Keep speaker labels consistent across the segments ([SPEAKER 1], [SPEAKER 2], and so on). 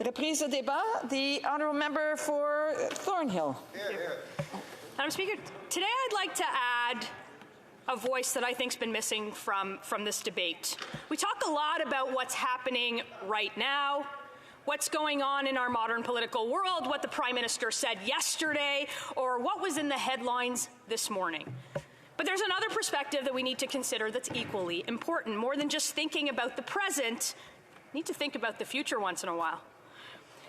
[SPEAKER 1] Reprise débat. The honourable member for Thornhill.
[SPEAKER 2] Madam Speaker, today I'd like to add a voice that I think's been missing from this debate. We talk a lot about what's happening right now, what's going on in our modern political world, what the Prime Minister said yesterday, or what was in the headlines this morning. But there's another perspective that we need to consider that's equally important. More than just thinking about the present, we need to think about the future once in a while.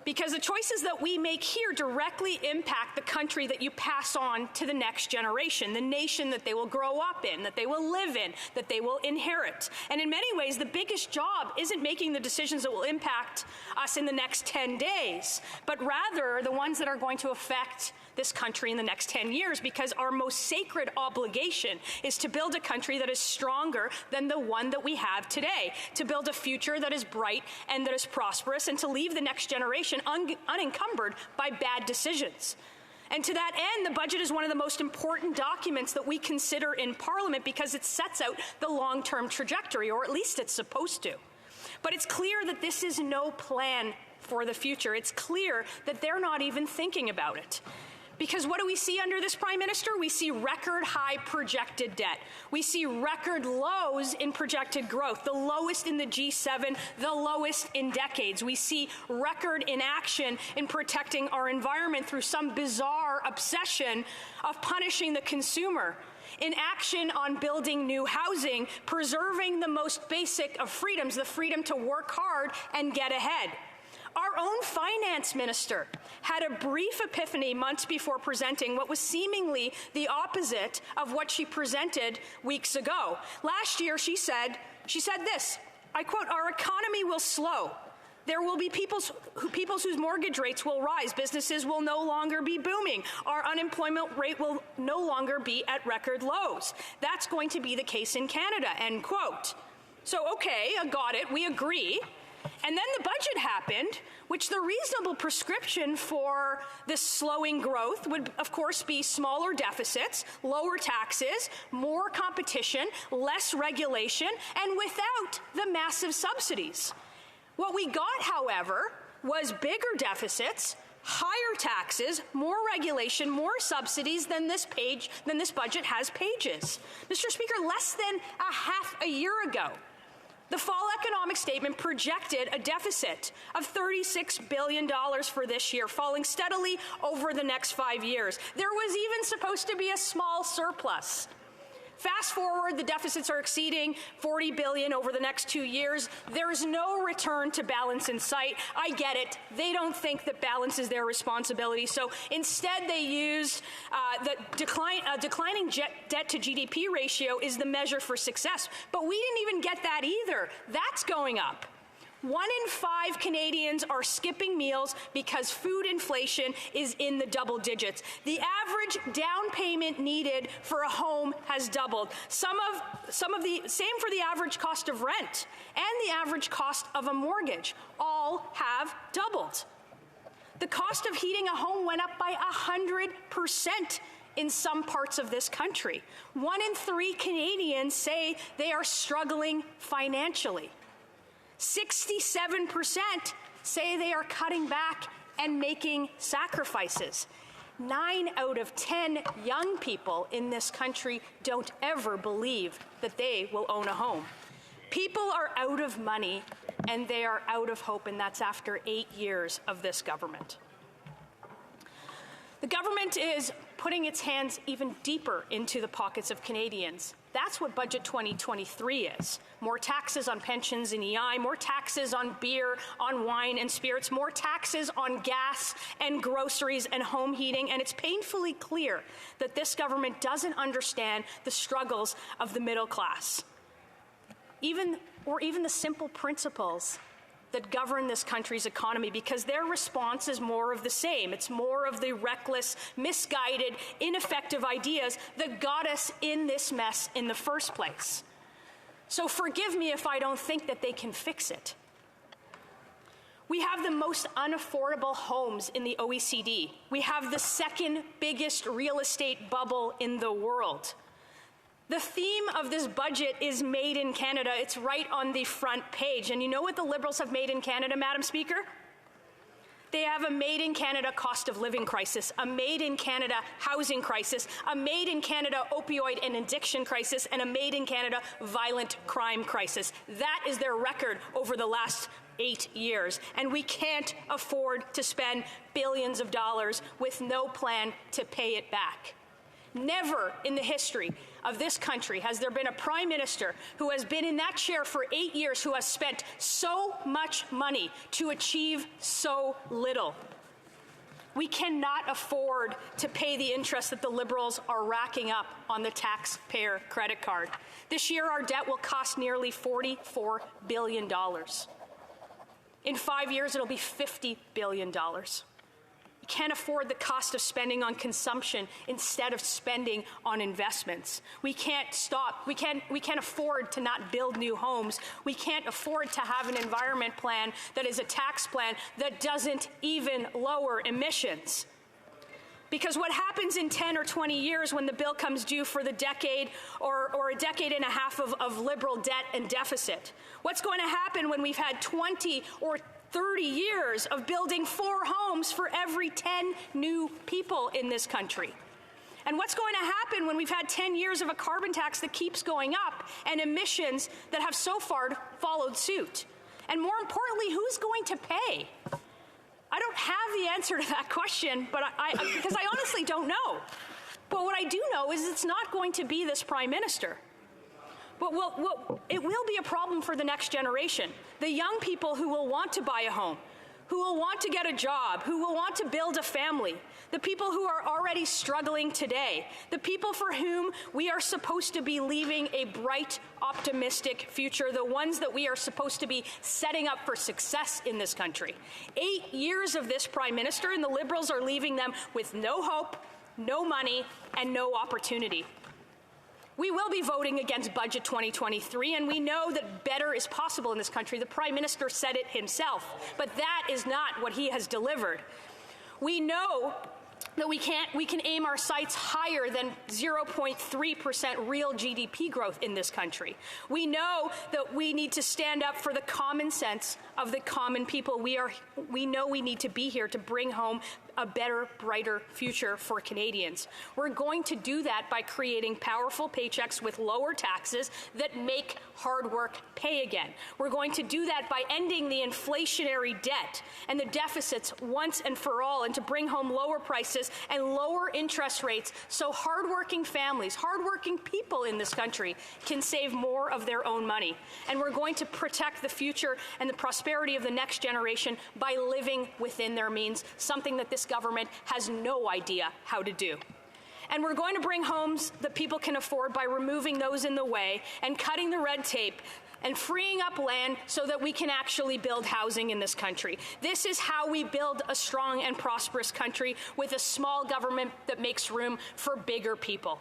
[SPEAKER 2] Because the choices that we make here directly impact the country that you pass on to the next generation, the nation that they will grow up in, that they will live in, that they will inherit. And in many ways, the biggest job isn't making the decisions that will impact us in the next 10 days, but rather the ones that are going to affect this country in the next 10 years, because our most sacred obligation is to build a country that is stronger than the one that we have today, to build a future that is bright and that is prosperous, and to leave the next generation unencumbered by bad decisions. And to that end, the budget is one of the most important documents that we consider in Parliament because it sets out the long-term trajectory, or at least it's supposed to. But it's clear that this is no plan for the future. It's clear that they're not even thinking about it. Because what do we see under this Prime Minister? We see record high projected debt. We see record lows in projected growth, the lowest in the G7, the lowest in decades. We see record inaction in protecting our environment through some bizarre obsession of punishing the consumer. Inaction on building new housing, preserving the most basic of freedoms, the freedom to work hard and get ahead. Our own finance minister had a brief epiphany months before presenting what was seemingly the opposite of what she presented weeks ago. Last year, she said this, I quote, "Our economy will slow. There will be peoples whose mortgage rates will rise. Businesses will no longer be booming. Our unemployment rate will no longer be at record lows. That's going to be the case in Canada," end quote. So, okay, I got it. We agree. And then the budget happened, which the reasonable prescription for this slowing growth would, of course, be smaller deficits, lower taxes, more competition, less regulation, and without the massive subsidies. What we got, however, was bigger deficits, higher taxes, more regulation, more subsidies than this budget has pages. Mr. Speaker, less than a half a year ago, the fall economic statement projected a deficit of $36 billion for this year, falling steadily over the next 5 years. There was even supposed to be a small surplus. Fast forward, the deficits are exceeding $40 billion over the next 2 years. There is no return to balance in sight. I get it. They don't think that balance is their responsibility. So instead, they used the declining debt to GDP ratio is the measure for success. But we didn't even get that either. That's going up. 1 in 5 Canadians are skipping meals because food inflation is in the double digits. The average down payment needed for a home has doubled. Same for the average cost of rent and the average cost of a mortgage. All have doubled. The cost of heating a home went up by 100% in some parts of this country. 1 in 3 Canadians say they are struggling financially. 67% say they are cutting back and making sacrifices. 9 out of 10 young people in this country don't ever believe that they will own a home. People are out of money and they are out of hope, and that's after 8 years of this government. The government is putting its hands even deeper into the pockets of Canadians. That's what Budget 2023 is. More taxes on pensions and EI, more taxes on beer, on wine and spirits, more taxes on gas and groceries and home heating. And it's painfully clear that this government doesn't understand the struggles of the middle class, even the simple principles that govern this country's economy, because their response is more of the same. It's more of the reckless, misguided, ineffective ideas that got us in this mess in the first place. So forgive me if I don't think that they can fix it. We have the most unaffordable homes in the OECD. We have the second biggest real estate bubble in the world. The theme of this budget is Made in Canada. It's right on the front page. And you know what the Liberals have made in Canada, Madam Speaker? They have a made-in-Canada cost of living crisis, a made-in-Canada housing crisis, a made-in-Canada opioid and addiction crisis, and a made-in-Canada violent crime crisis. That is their record over the last 8 years, and we can't afford to spend billions of dollars with no plan to pay it back. Never in the history of this country has there been a prime minister who has been in that chair for 8 years who has spent so much money to achieve so little. We cannot afford to pay the interest that the Liberals are racking up on the taxpayer credit card. This year, our debt will cost nearly $44 billion. In 5 years, it'll be $50 billion. We can't afford the cost of spending on consumption instead of spending on investments. We can't stop. We can't afford to not build new homes. We can't afford to have an environment plan that is a tax plan that doesn't even lower emissions. Because what happens in 10 or 20 years when the bill comes due for the decade or a decade and a half of Liberal debt and deficit? What's going to happen when we've had 20 or 30 years of building 4 homes for every 10 new people in this country? And what's going to happen when we've had 10 years of a carbon tax that keeps going up and emissions that have so far followed suit? And more importantly, who's going to pay? I don't have the answer to that question, but because I honestly don't know. But what I do know is it's not going to be this prime minister. But it will be a problem for the next generation. The young people who will want to buy a home, who will want to get a job, who will want to build a family, the people who are already struggling today, the people for whom we are supposed to be leaving a bright, optimistic future, the ones that we are supposed to be setting up for success in this country. 8 years of this prime minister, and the Liberals are leaving them with no hope, no money, and no opportunity. We will be voting against Budget 2023, and we know that better is possible in this country. The Prime Minister said it himself, but that is not what he has delivered. We know that we can aim our sights higher than 0.3% real GDP growth in this country. We know that we need to stand up for the common sense of the common people. We know we need to be here to bring home a better, brighter future for Canadians. We're going to do that by creating powerful paychecks with lower taxes that make hard work pay again. We're going to do that by ending the inflationary debt and the deficits once and for all, and to bring home lower prices and lower interest rates so hardworking families, hardworking people in this country can save more of their own money. And we're going to protect the future and the prosperity of the next generation by living within their means, something that this government has no idea how to do. And we're going to bring homes that people can afford by removing those in the way and cutting the red tape and freeing up land so that we can actually build housing in this country. This is how we build a strong and prosperous country with a small government that makes room for bigger people.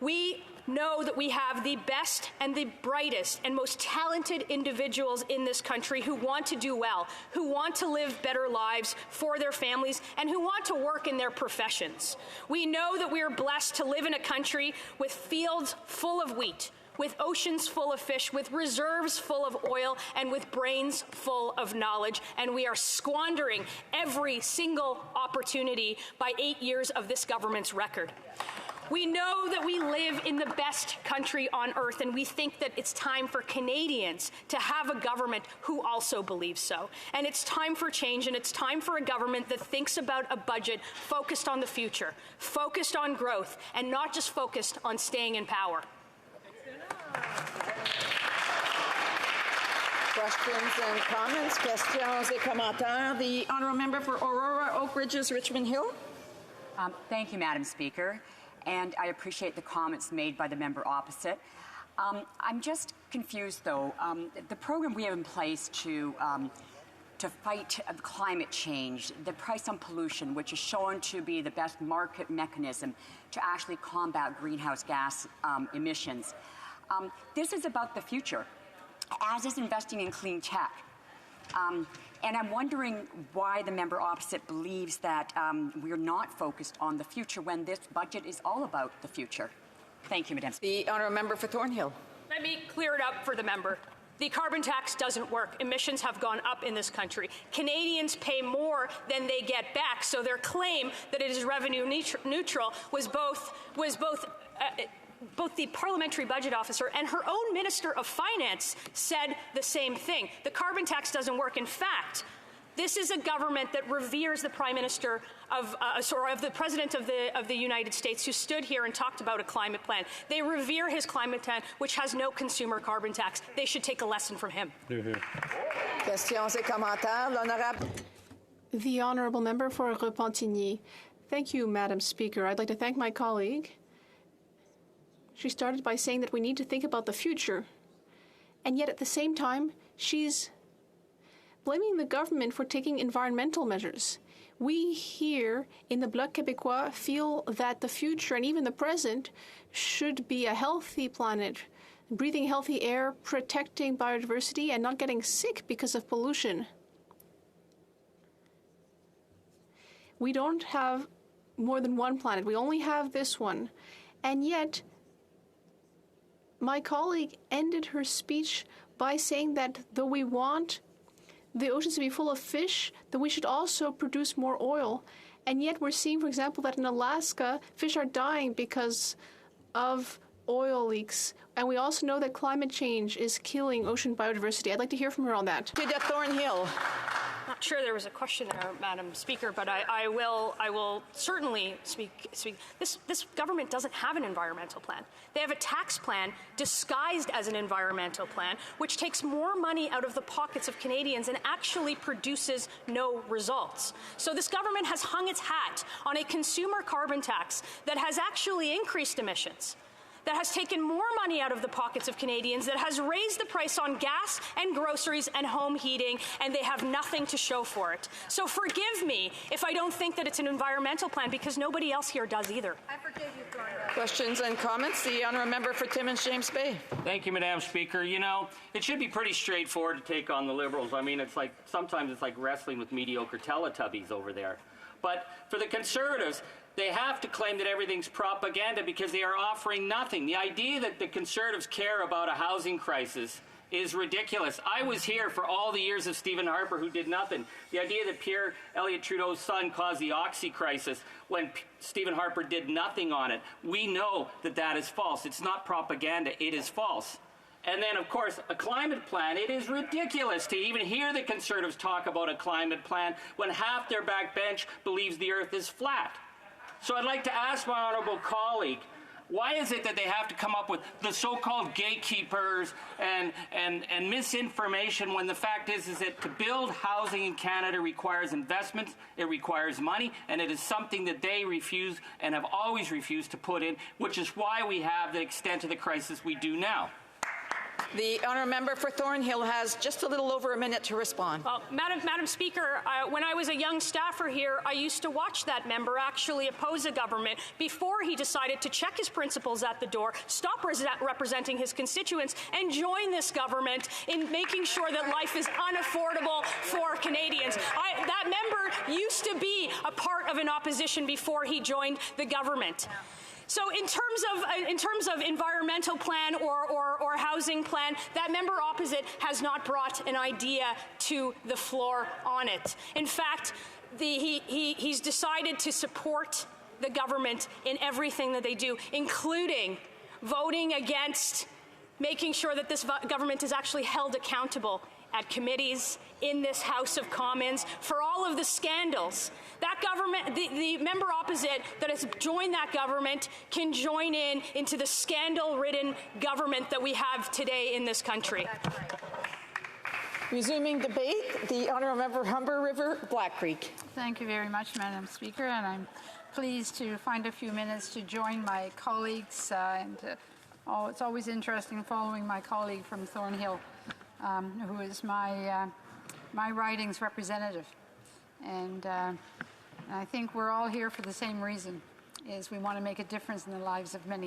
[SPEAKER 2] We know that we have the best and the brightest and most talented individuals in this country who want to do well, who want to live better lives for their families, and who want to work in their professions. We know that we are blessed to live in a country with fields full of wheat, with oceans full of fish, with reserves full of oil, and with brains full of knowledge. And we are squandering every single opportunity by 8 years of this government's record. We know that we live in the best country on earth, and we think that it's time for Canadians to have a government who also believes so. And it's time for change, and it's time for a government that thinks about a budget focused on the future, focused on growth, and not just focused on staying in power.
[SPEAKER 1] Questions and comments? Questions et commentaires. The honourable member for Aurora, Oak Ridges, Richmond Hill.
[SPEAKER 3] Thank you, Madam Speaker. And I appreciate the comments made by the member opposite. I'm just confused, though. The program we have in place to fight climate change, the price on pollution, which is shown to be the best market mechanism to actually combat greenhouse gas emissions. This is about the future, as is investing in clean tech. And I'm wondering why the member opposite believes that we're not focused on the future when this budget is all about the future. Thank you, Madam Speaker.
[SPEAKER 1] The honourable member for Thornhill.
[SPEAKER 2] Let me clear it up for the member. The carbon tax doesn't work. Emissions have gone up in this country. Canadians pay more than they get back, so their claim that it is revenue neutral was both the Parliamentary Budget Officer and her own Minister of Finance said the same thing. The carbon tax doesn't work. In fact, this is a government that reveres the Prime Minister of the President of the United States, who stood here and talked about a climate plan. They revere his climate plan, which has no consumer carbon tax. They should take a lesson from him.
[SPEAKER 1] Questions et commentaires. L'honorable.
[SPEAKER 4] The Honourable Member for Repentigny. Thank you, Madam Speaker. I'd like to thank my colleague. She started by saying that we need to think about the future. And yet at the same time, she's blaming the government for taking environmental measures. We here in the Bloc Québécois feel that the future and even the present should be a healthy planet, breathing healthy air, protecting biodiversity, and not getting sick because of pollution. We don't have more than one planet. We only have this one. And yet, my colleague ended her speech by saying that though we want the oceans to be full of fish, then we should also produce more oil. And yet we're seeing, for example, that in Alaska, fish are dying because of oil leaks. And we also know that climate change is killing ocean biodiversity. I'd like to hear from her on that.
[SPEAKER 1] To the Thornhill.
[SPEAKER 2] Not sure there was a question there, Madam Speaker, but I will certainly speak. This government doesn't have an environmental plan. They have a tax plan disguised as an environmental plan, which takes more money out of the pockets of Canadians and actually produces no results. So this government has hung its hat on a consumer carbon tax that has actually increased emissions, that has taken more money out of the pockets of Canadians, that has raised the price on gas and groceries and home heating, and they have nothing to show for it. So forgive me if I don't think that it's an environmental plan, because nobody else here does either.
[SPEAKER 5] I forgive you, Thornhill.
[SPEAKER 1] Questions and comments? The Honourable Member for Timmins James Bay.
[SPEAKER 6] Thank you, Madam Speaker. You know, it should be pretty straightforward to take on the Liberals. I mean, it's like sometimes it's like wrestling with mediocre Teletubbies over there. But for the Conservatives, they have to claim that everything's propaganda because they are offering nothing. The idea that the Conservatives care about a housing crisis is ridiculous. I was here for all the years of Stephen Harper, who did nothing. The idea that Pierre Elliott Trudeau's son caused the Oxy crisis when Stephen Harper did nothing on it. We know that that is false. It's not propaganda. It is false. And then, of course, a climate plan. It is ridiculous to even hear the Conservatives talk about a climate plan when half their backbench believes the earth is flat. So I'd like to ask my honourable colleague, why is it that they have to come up with the so-called gatekeepers and misinformation when the fact is that to build housing in Canada requires investments, it requires money, and it is something that they refuse and have always refused to put in, which is why we have the extent of the crisis we do now.
[SPEAKER 1] The Honourable Member for Thornhill has just a little over a minute to respond.
[SPEAKER 2] Well, Madam Speaker, when I was a young staffer here, I used to watch that member actually oppose a government before he decided to check his principles at the door, stop representing his constituents, and join this government in making sure that life is unaffordable for Canadians. That member used to be a part of an opposition before he joined the government. So in terms of environmental plan or housing plan, that member opposite has not brought an idea to the floor on it. In fact, he's decided to support the government in everything that they do, including voting against making sure that this government is actually held accountable at committees, in this House of Commons, for all of the scandals. That government, the member opposite that has joined that government can join into the scandal-ridden government that we have today in this country.
[SPEAKER 1] Resuming debate, the Honourable Member Humber River, Black Creek.
[SPEAKER 5] Thank you very much, Madam Speaker, and I'm pleased to find a few minutes to join my colleagues. It's always interesting following my colleague from Thornhill, who is my riding's representative. And I think we're all here for the same reason, is we want to make a difference in the lives of many